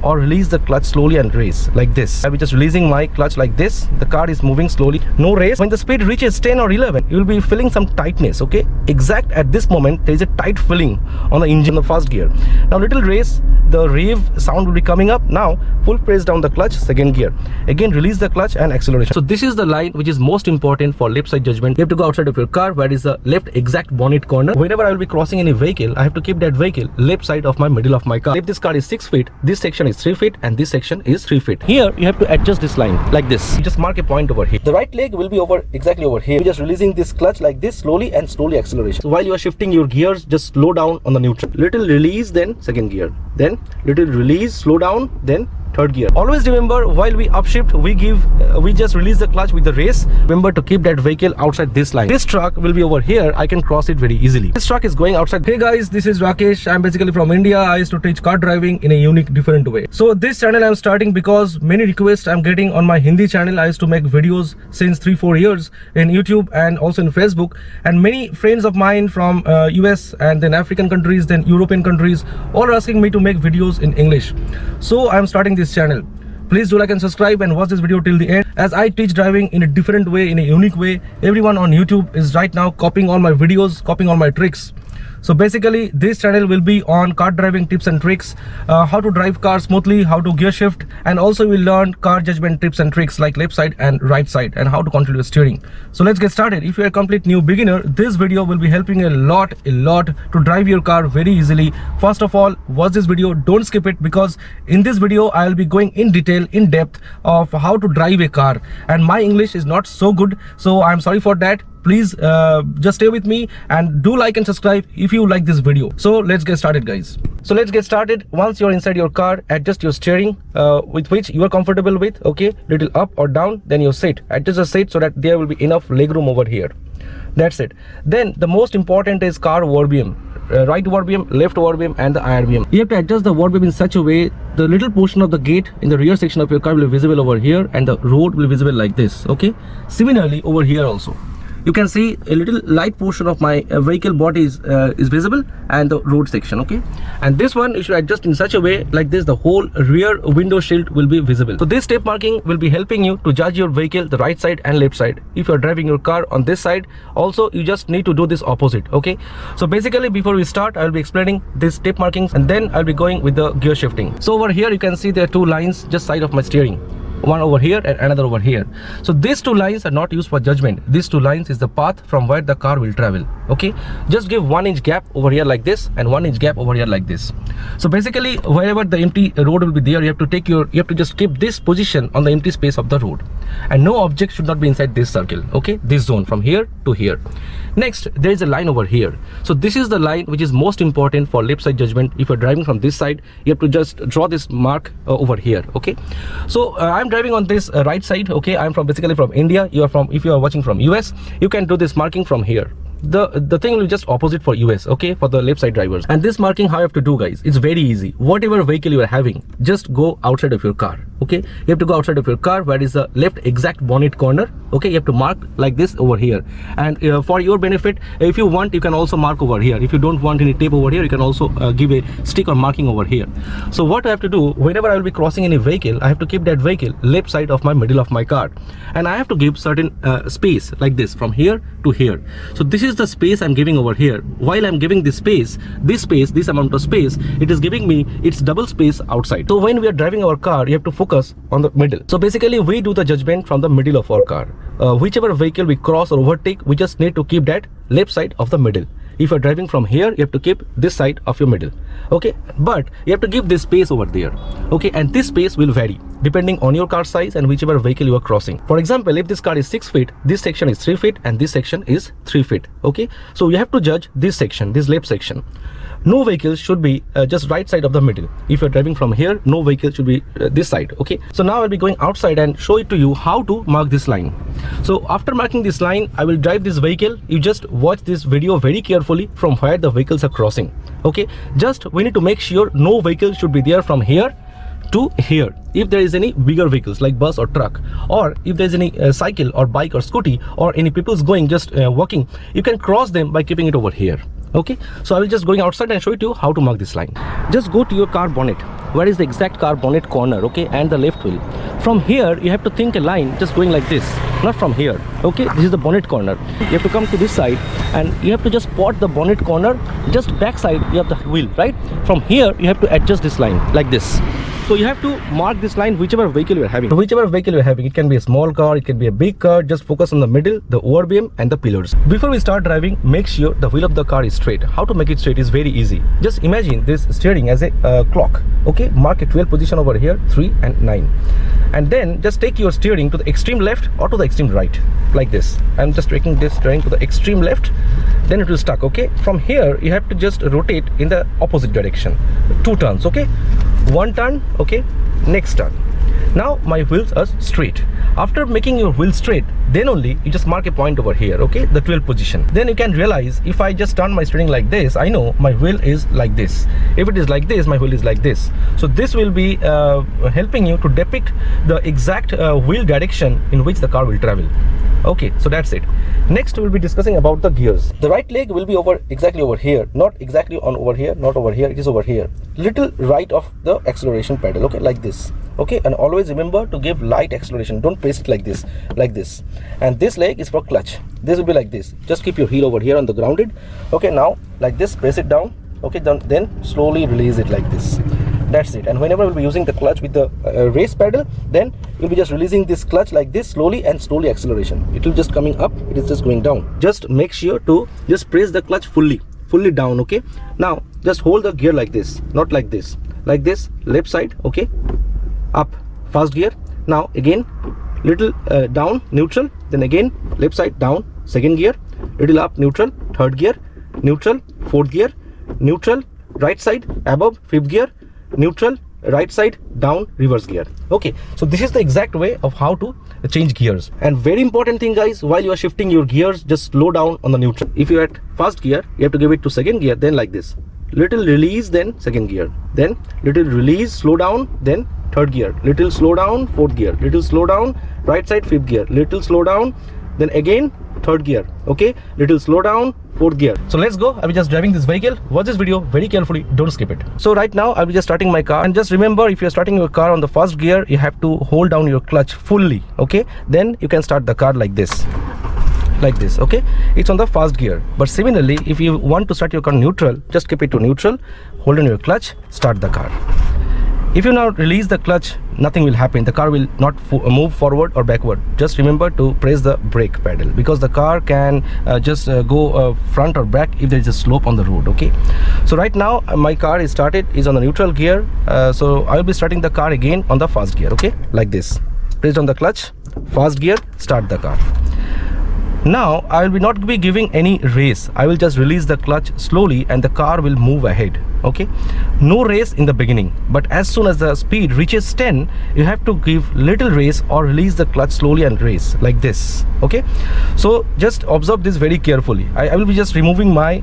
or release the clutch slowly and race like this. I'll be just releasing my clutch like this. The car is moving slowly, no race. When the speed reaches 10 or 11, you will be feeling some tightness, okay? Exact at this moment, there is a tight feeling on the engine, the first gear. Now little race, the rev sound will be coming up. Now full press down the clutch, second gear. Again release the clutch and acceleration. So this is the line which is most important for left side judgment. You have to go outside of your car where is the left exact bonnet corner. Whenever I will be crossing any vehicle, I have to keep that vehicle left side of my middle of my car. If this car is 6 feet, this section is 3 feet and this section is 3 feet. Here you have to adjust this line like this. You just mark a point over here. The right leg will be over exactly over here. You're just releasing this clutch like this, slowly and slowly acceleration. So while you are shifting your gears, just slow down on the neutral. Little release, then second gear. Then little release, slow down, then third gear. Always remember, while we upshift, we just release the clutch with the race. Remember to keep that vehicle outside this line. This truck will be over here. I can cross it very easily. This truck is going outside. Hey guys, this is Rakesh. I'm basically from India. I used to teach car driving in a unique, different way. So this channel I'm starting because many requests I'm getting on my Hindi channel. I used to make videos since 3-4 years in YouTube and also in Facebook. And many friends of mine from US and then African countries, then European countries, all are asking me to make videos in English. So I'm starting this channel. Please do like and subscribe and watch this video till the end, as I teach driving in a different way, in a unique way. Everyone on YouTube is right now copying all my videos, copying all my tricks. So basically this channel will be on car driving tips and tricks, how to drive car smoothly, how to gear shift, and also we'll learn car judgment tips and tricks like left side and right side and how to control your steering. So let's get started. If you're a complete new beginner, this video will be helping a lot to drive your car very easily. First of all, watch this video, don't skip it, because in this video I'll be going in detail, in depth of how to drive a car, and my English is not so good, so I'm sorry for that. Please just stay with me and do like and subscribe if you like this video. So let's get started, guys. So let's get started. Once you're inside your car, adjust your steering with which you are comfortable with, okay? Little up or down, then you sit. Adjust the seat so that there will be enough legroom over here. That's it. Then the most important is car overbeam. Right overbeam, left overbeam, and the IR beam. You have to adjust the overbeam in such a way the little portion of the gate in the rear section of your car will be visible over here and the road will be visible like this, okay? Similarly over here also, you can see a little light portion of my vehicle body is visible and the road section, okay? And this one you should adjust in such a way like this, the whole rear window shield will be visible. So this step marking will be helping you to judge your vehicle the right side and left side. If you're driving your car on this side, also you just need to do this opposite, okay? So basically before we start, I'll be explaining these step markings and then I'll be going with the gear shifting. So over here you can see there are two lines just side of my steering. One over here and another over here. So these two lines are not used for judgment. These two lines is the path from where the car will travel, okay? Just give 1 inch gap over here like this and 1 inch gap over here like this. So basically wherever the empty road will be there, you have to just keep this position on the empty space of the road, and no object should not be inside this circle, okay? This zone from here to here. Next, there is a line over here. So this is the line which is most important for left side judgment. If you're driving from this side, you have to just draw this mark over here, okay? So I'm driving on this right side, okay? I'm basically from India. If you are watching from US, you can do this marking from here. The thing will be just opposite for US, okay, for the left side drivers. And this marking, how you have to do, guys, it's very easy. Whatever vehicle you are having, just go outside of your car, okay? You have to go outside of your car where is the left exact bonnet corner, okay? You have to mark like this over here. And for your benefit, if you want, you can also mark over here. If you don't want any tape over here, you can also give a stick or marking over here. So what I have to do, whenever I will be crossing any vehicle, I have to keep that vehicle left side of my middle of my car, and I have to give certain space like this from here to here. So this is the space I'm giving over here. While I'm giving this amount of space, it is giving me its double space outside. So when we are driving our car, you have to focus on the middle. So basically we do the judgment from the middle of our car. Whichever vehicle we cross or overtake, we just need to keep that left side of the middle. If you're driving from here, you have to keep this side of your middle, okay? But you have to give this space over there, okay? And this space will vary depending on your car size and whichever vehicle you are crossing. For example, if this car is 6 feet, this section is 3 feet and this section is 3 feet, okay? So you have to judge this section, this left section. No vehicle should be just right side of the middle. If you're driving from here, no vehicle should be this side, okay? So now I'll be going outside and show it to you how to mark this line. So after marking this line, I will drive this vehicle. You just watch this video very carefully from where the vehicles are crossing, okay? Just we need to make sure no vehicle should be there from here to here. if there is any bigger vehicles like bus or truck, or if there is any cycle or bike or scooty, or any people's going just walking, you can cross them by keeping it over here. Okay, so I will just going outside and show it to you how to mark this line. Just go to your car bonnet. Where is the exact car bonnet corner? Okay, and the left wheel. From here you have to think a line just going like this, not from here. Okay, this is the bonnet corner. You have to come to this side and you have to just spot the bonnet corner. Just back side you have the wheel, right? From here you have to adjust this line like this. So you have to mark this line whichever vehicle you are having. Whichever vehicle you are having, it can be a small car, it can be a big car. Just focus on the middle, the overbeam and the pillars. Before we start driving, make sure the wheel of the car is straight. How to make it straight is very easy. Just imagine this steering as a clock. Okay, mark a 12 position over here, 3 and 9. And then just take your steering to the extreme left or to the extreme right, like this. I'm just taking this steering to the extreme left, then it will stuck. Okay, from here you have to just rotate in the opposite direction, 2 turns. Okay, 1 turn. Okay, next turn. Now my wheels are straight. After making your wheel straight, then only you just mark a point over here. Okay, the 12 position. Then you can realize, if I just turn my steering like this, I know my wheel is like this. If it is like this, my wheel is like this. So this will be helping you to depict the exact wheel direction in which the car will travel. Okay, so that's it. Next we'll be discussing about the gears. The right leg will be exactly over here, not exactly on over here, not over here, it is over here, little right of the acceleration pedal. Okay, like this. Okay, and always remember to give light acceleration. Don't press it like this, like this. And this leg is for clutch. This will be like this. Just keep your heel over here on the grounded. Okay, now like this, press it down. Okay, then slowly release it like this. That's it. And whenever we'll be using the clutch with the race pedal, then you'll be just releasing this clutch like this, slowly and slowly acceleration. It will just coming up, it is just going down. Just make sure to just press the clutch fully down. Okay, now just hold the gear like this, not like this, like this, left side. Okay, up, first gear. Now again little down, neutral, then again left side down, second gear, little up, neutral, third gear, neutral, fourth gear, neutral, right side above, fifth gear, neutral, right side down, reverse gear. Okay, so this is the exact way of how to change gears. And very important thing, guys, while you are shifting your gears, just slow down on the neutral. If you're at first gear, you have to give it to second gear, then like this, little release, then second gear, then little release, slow down, then third gear, little slow down, fourth gear, little slow down, right side, fifth gear, little slow down, then again third gear. Okay, little slow down, fourth gear. So let's go. I'll be just driving this vehicle. Watch this video very carefully, don't skip it. So right now I'll be just starting my car, and just remember, if you're starting your car on the first gear, you have to hold down your clutch fully. Okay, then you can start the car like this, like this. Okay, it's on the first gear. But similarly, if you want to start your car neutral, just keep it to neutral, hold on your clutch, start the car. If you now release the clutch, nothing will happen. The car will not move forward or backward. Just remember to press the brake pedal, because the car can just go front or back if there is a slope on the road. Okay, so right now my car is started, is on the neutral gear. So I will be starting the car again on the first gear. Okay, like this, press on the clutch, first gear, start the car. Now I will not be giving any race. I will just release the clutch slowly and the car will move ahead. Okay, no race in the beginning, but as soon as the speed reaches 10, you have to give little race or release the clutch slowly and race like this. Okay, so just observe this very carefully. I will be just removing my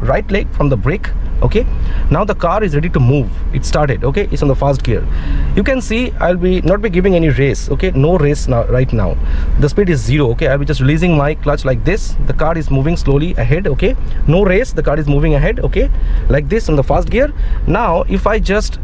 right leg from the brake. Okay, now the car is ready to move. It started. Okay, it's on the first gear. You can see I'll be not be giving any race. Okay, no race now. Right now the speed is 0. Okay, I'll be just releasing my clutch like this. The car is moving slowly ahead. Okay, no race, the car is moving ahead. Okay, like this on the first gear. Now if I just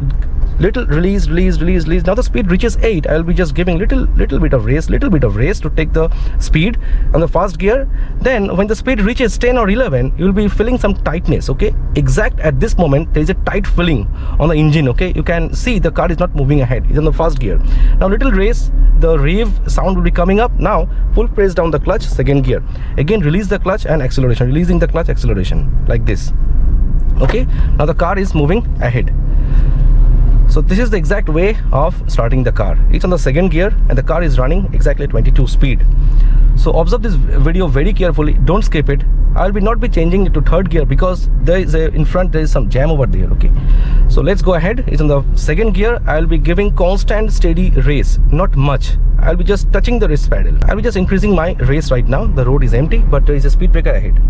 little release, now the speed reaches 8, I'll be just giving little bit of race to take the speed on the first gear. Then when the speed reaches 10 or 11, you will be feeling some tightness. Okay, exact at this moment there is a tight feeling on the engine. Okay, you can see the car is not moving ahead, it's on the first gear. Now little race, the rev sound will be coming up. Now full press down the clutch, second gear, again release the clutch and acceleration, releasing the clutch, acceleration like this. Okay, now the car is moving ahead. So this is the exact way of starting the car. It's on the second gear and the car is running exactly 22 speed. So observe this video very carefully, don't skip it. I will not be changing it to third gear because there is in front there is some jam over there. Okay, so let's go ahead. It's on the second gear. I will be giving constant steady race, not much. I'll be just touching the race pedal. I'll be just increasing my race right now. The road is empty, but there is a speed breaker ahead.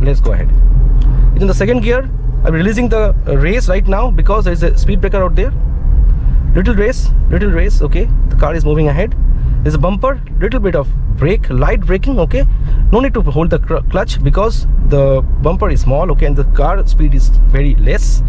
Let's go ahead. It's in the second gear. I'm releasing the race right now because there is a speed breaker out there. little race, okay. The car is moving ahead. There's a bumper, little bit of brake, light braking, okay. No need to hold the clutch because the bumper is small, okay, and the car speed is very less.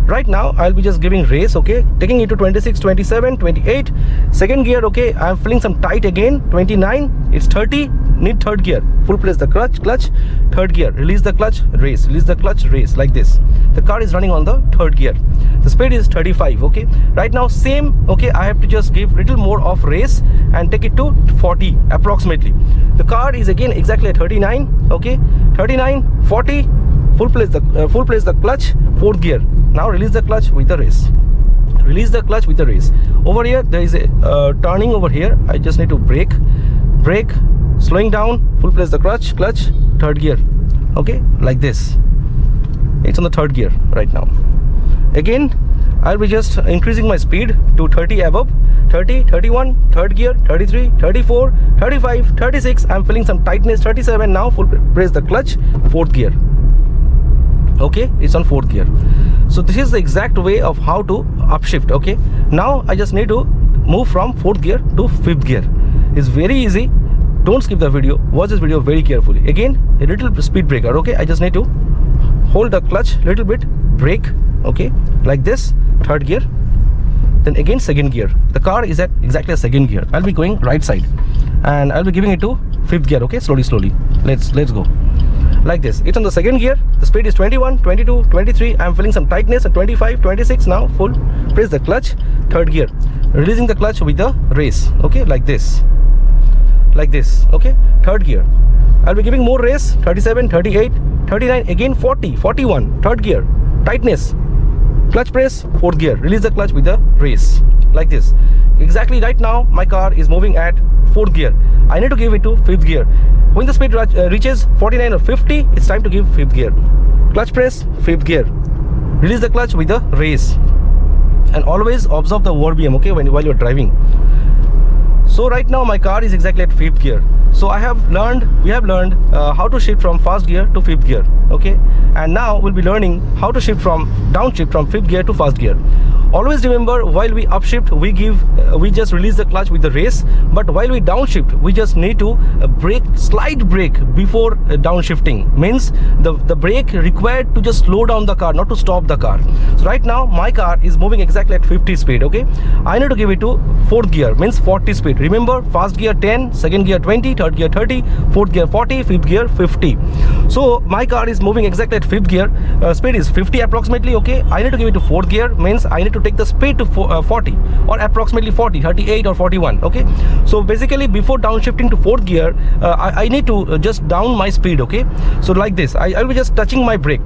Right now I'll be just giving race, okay, taking it to 26, 27, 28, second gear, okay. I'm feeling some tight again. 29, it's 30, need third gear, full press the clutch, third gear, release the clutch, race, release the clutch, race, like this. The car is running on the third gear. The speed is 35, okay. Right now same, okay, I have to just give little more of race and take it to 40 approximately. The car is again exactly at 39, okay, 39, 40, full place the clutch, fourth gear. Now release the clutch with the race, release the clutch with the race. Over here there is a turning over here. I just need to brake, slowing down, full place the clutch, third gear, okay, like this. It's on the third gear right now. Again I'll be just increasing my speed to 30 above, 30, 31, third gear, 33, 34, 35, 36. I'm feeling some tightness. 37, now full press the clutch, fourth gear, okay. It's on fourth gear. So this is the exact way of how to upshift, okay. Now I just need to move from fourth gear to fifth gear. It's very easy. Don't skip the video, watch this video very carefully. Again a little speed breaker, okay. I just need to hold the clutch little bit, brake, okay, like this, third gear. Then again second gear. The car is at exactly a second gear. I'll be going right side and I'll be giving it to fifth gear, okay. Slowly let's go like this. It's on the second gear. The speed is 21, 22, 23. I'm feeling some tightness at 25, 26. Now full press the clutch, third gear, releasing the clutch with the race, okay, like this, okay, third gear. I'll be giving more race, 37, 38, 39, again 40, 41, third gear, tightness, clutch press, fourth gear, release the clutch with the race, like this. Exactly right now my car is moving at fourth gear. I need to give it to fifth gear. When the speed reaches 49 or 50, it's time to give fifth gear. Clutch press, fifth gear, release the clutch with the race, and always observe the RPM, okay, while you're driving. So right now my car is exactly at fifth gear. So we have learned how to shift from first gear to fifth gear, okay. And now we'll be learning how to shift from downshift from fifth gear to first gear. Always remember, while we upshift we just release the clutch with the race, but while we downshift we just need to slight brake before downshifting. Means the brake required to just slow down the car, not to stop the car. So right now my car is moving exactly at 50 speed, okay. I need to give it to fourth gear, means 40 speed. Remember, first gear 10, second gear 20, third gear 30, fourth gear 40, fifth gear 50. So my car is moving exactly at fifth gear. Speed is 50 approximately, okay. I need to give it to fourth gear, means I need to take the speed to 40 or approximately 40, 38 or 41, okay. So basically before downshifting to fourth gear, I need to just down my speed, okay. So like this, I'll be just touching my brake,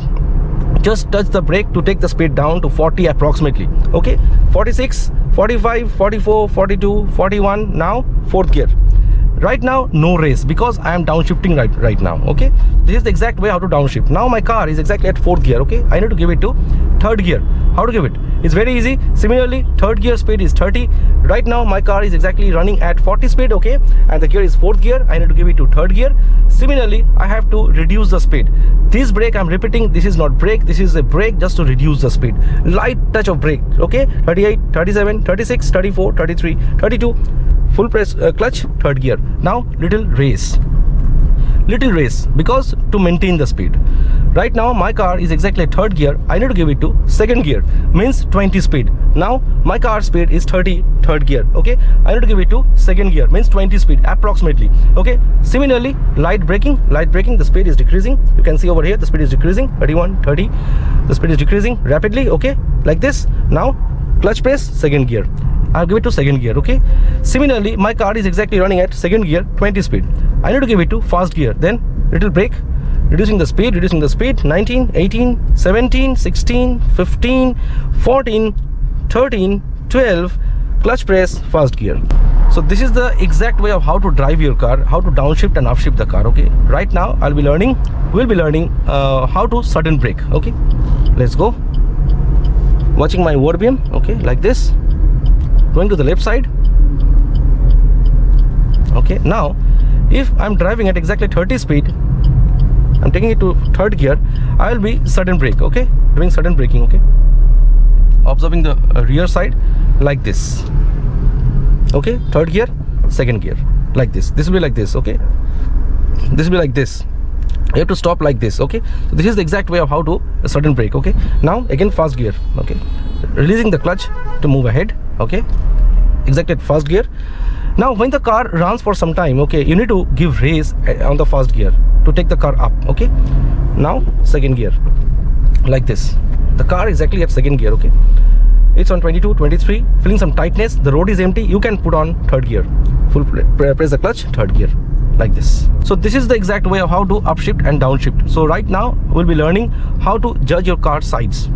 just touch the brake to take the speed down to 40 approximately, okay. 46, 45, 44, 42, 41. Now fourth gear. Right now no race because I am downshifting right now, okay. This is the exact way how to downshift. Now my car is exactly at fourth gear, okay. I need to give it to third gear. How to give it? It's very easy. Similarly, third gear speed is 30. Right now my car is exactly running at 40 speed, okay, and the gear is fourth gear. I need to give it to third gear. Similarly, I have to reduce the speed. This brake, I'm repeating, this is not brake, this is a brake just to reduce the speed. Light touch of brake, okay. 38, 37, 36, 34, 33, 32. Full press clutch, third gear. Now little race because to maintain the speed. Right now my car is exactly at third gear. I need to give it to second gear, means 20 speed. Now my car speed is 30, third gear, okay. I need to give it to second gear, means 20 speed approximately, okay. Similarly, light braking, the speed is decreasing. You can see over here the speed is decreasing, 31, 30. The speed is decreasing rapidly, okay, like this. Now clutch press, second gear. I'll give it to second gear, okay. Similarly, my car is exactly running at second gear, 20 speed. I need to give it to first gear. Then little brake, reducing the speed, 19, 18, 17, 16, 15, 14, 13, 12, clutch press, first gear. So this is the exact way of how to drive your car, how to downshift and upshift the car, okay. Right now we'll be learning how to sudden brake, okay. Let's go. Watching my RPM, okay, like this. Going to the left side, okay. Now if I'm driving at exactly 30 speed, I'm taking it to third gear, I will be sudden brake, okay, doing sudden braking, okay. Observing the rear side, like this. Okay, third gear, second gear, like this. This will be like this. Okay, this will be like this. You have to stop like this. Okay, so this is the exact way of how to sudden brake. Okay, now again fast gear. Okay, releasing the clutch to move ahead. Okay, exactly at first gear. Now when the car runs for some time, okay, you need to give race on the first gear to take the car up. Okay, now second gear, like this. The car exactly at second gear. Okay, it's on 22, 23, feeling some tightness, the road is empty, you can put on third gear, full press the clutch, third gear, like this. So this is the exact way of how to upshift and downshift. So right now we'll be learning how to judge your car sides.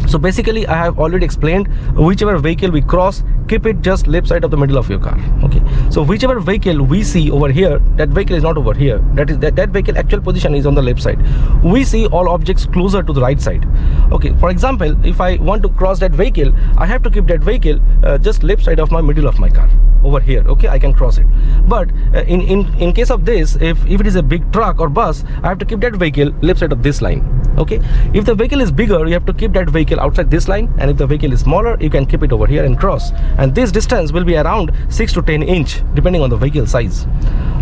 So basically I have already explained, whichever vehicle we cross, keep it just left side of the middle of your car. Okay, so whichever vehicle we see over here, that vehicle is not over here, that vehicle actual position is on the left side. We see all objects closer to the right side. Okay, for example, if I want to cross that vehicle, I have to keep that vehicle just left side of my middle of my car over here. Okay, I can cross it. But in case of this, if it is a big truck or bus, I have to keep that vehicle left side of this line. Okay, if the vehicle is bigger, you have to keep that vehicle outside this line, and if the vehicle is smaller, you can keep it over here and cross. And this distance will be around 6 to 10 inch depending on the vehicle size.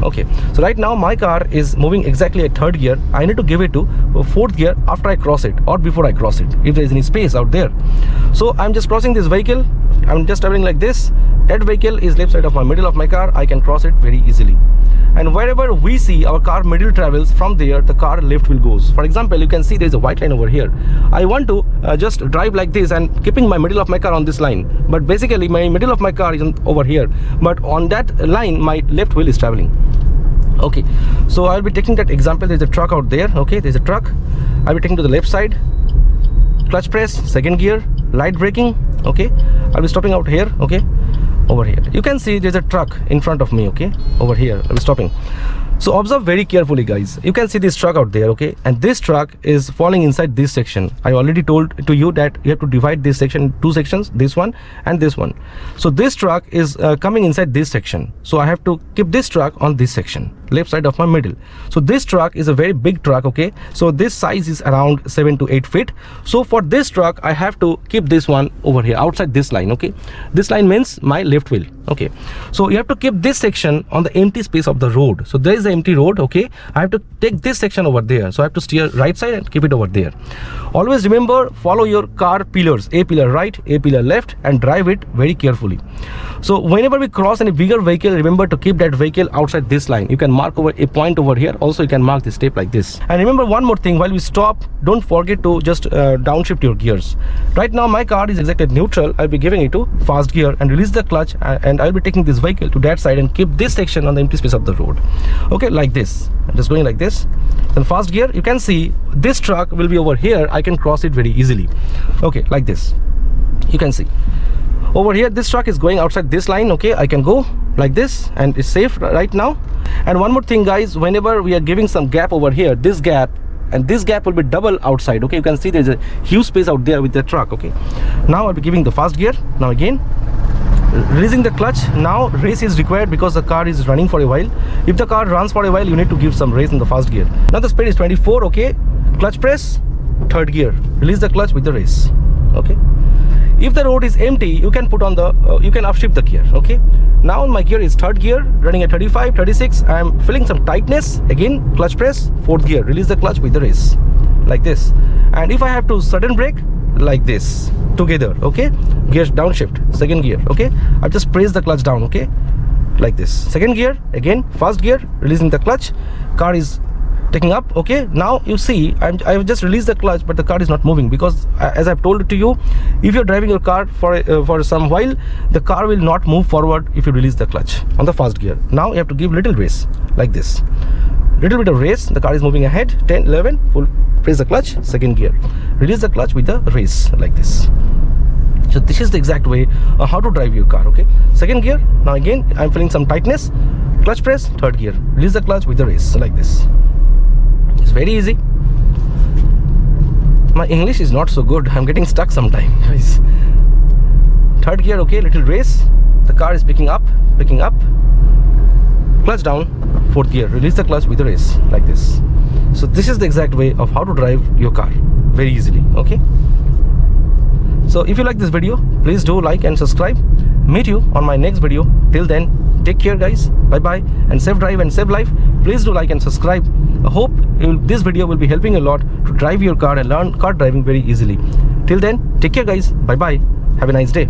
Okay, so right now my car is moving exactly at third gear. I need to give it to fourth gear after I cross it or before I cross it, if there is any space out there. So I'm just crossing this vehicle. I'm just traveling like this. That vehicle is left side of my middle of my car. I can cross it very easily. And wherever we see our car middle travels, from there the car left will goes. For example, you can see there is a white line over here. I want to just drive like this and keeping my middle of my car on this line, but basically my middle of my car is over here, but on that line my left wheel is traveling. Okay, so I'll be taking that example. There's a truck out there. Okay, there's a truck. I'll be taking to the left side, clutch press, second gear, light braking. Okay, I'll be stopping out here. Okay, over here you can see there's a truck in front of me. Okay, over here I'm stopping. So observe very carefully, guys. You can see this truck out there. Okay, and this truck is falling inside this section. I already told to you that you have to divide this section in two sections, this one and this one. So this truck is coming inside this section, so I have to keep this truck on this section, left side of my middle. So this truck is a very big truck. Okay, so this size is around 7 to 8 feet. So for this truck I have to keep this one over here outside this line. Okay, this line means my left wheel. Okay, so you have to keep this section on the empty space of the road. So there is an empty road. Okay, I have to take this section over there, so I have to steer right side and keep it over there. Always remember, follow your car pillars, a pillar right, a pillar left, and drive it very carefully. So whenever we cross any bigger vehicle, remember to keep that vehicle outside this line. You can mark over a point over here. Also you can mark this tape like this. And remember one more thing, while we stop, don't forget to just downshift your gears. Right now my car is exactly at neutral. I'll be giving it to fast gear and release the clutch, and I'll be taking this vehicle to that side and keep this section on the empty space of the road. Okay, like this. I'm just going like this. Then fast gear, you can see this truck will be over here. I can cross it very easily. Okay, like this. You can see over here this truck is going outside this line. Okay, I can go like this and it's safe right now. And one more thing, guys, whenever we are giving some gap over here, this gap and this gap will be double outside. Okay, you can see there's a huge space out there with the truck. Okay, now I'll be giving the fast gear. Now again releasing the clutch. Now race is required because the car is running for a while. If the car runs for a while, you need to give some race in the fast gear. Now the speed is 24. Okay, clutch press, third gear, release the clutch with the race. Okay, if the road is empty, you can put on the you can upshift the gear. Okay, now my gear is third gear, running at 35, 36. I am feeling some tightness. Again clutch press, fourth gear, release the clutch with the race, like this. And if I have to sudden brake, like this together. Okay, gear downshift, second gear. Okay, I just press the clutch down. Okay, like this. Second gear, again fast gear, releasing the clutch. Car is taking up. Okay, now you see I've just released the clutch, but the car is not moving because as I've told it to you, if you're driving your car for some while, the car will not move forward if you release the clutch on the fast gear. Now you have to give little race like this, little bit of race. The car is moving ahead, 10, 11, full press the clutch, second gear, release the clutch with the race like this. So this is the exact way how to drive your car. Okay, second gear. Now again I'm feeling some tightness, clutch press, third gear, release the clutch with the race like this. It's very easy. My English is not so good, I'm getting stuck sometime, guys. Third gear. Okay, little race, the car is picking up, clutch down, fourth gear, release the clutch with the race like this. So this is the exact way of how to drive your car very easily. Okay, So if you like this video, please do like and subscribe. Meet you on my next video. Till then, take care guys. Bye bye, and safe drive and save life. Please do like and subscribe. I hope this video will be helping a lot to drive your car and learn car driving very easily. Till then, take care guys. Bye bye. Have a nice day.